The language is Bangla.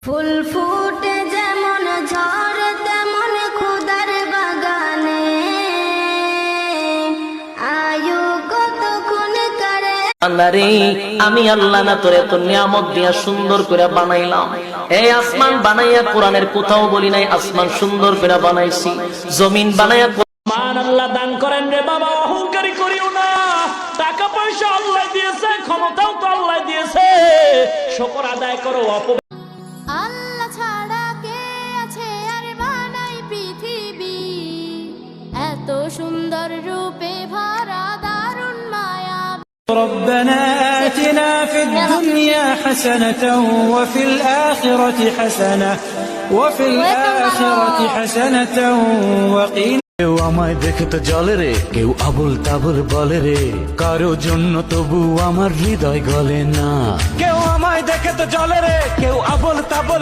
ফুল ফুটে যেমন ঝড় তেমন খুদার বাগানে আয়ু কতক্ষণ করে। আল্লাহরে আমি আল্লাহ না তোর এত নিয়ামত দিয়া সুন্দর করে বানাইলাম। এই আসমান বানাইয়া কোরআনের কোথাও বলি নাই আসমান সুন্দর করে বানাইছি, জমিন বানাইয়া মান আল্লাহ দান করেন রে বাবা, অহংকারী করিও না। টাকা পয়সা আল্লাহ দিয়েছে, ক্ষমতাও তো আল্লাহ দিয়েছে, শুকর আদায় করো। আল্লাহ ছাড়া কে আছে আর বানাই পৃথিবী, এত সুন্দর রূপে ভরা দারুণ মায়া। ربنا آتنا في الدنيا حسنة وفي الآخرة حسنة وقنا। কেউ আমায় দেখে তো জলে রে, কেউ আবুল তাবুল বলে রে, কারো জন্য তবু আমার হৃদয় গলে না। কেউ আমায় দেখে তো জলে রে, কেউ আবল তাবল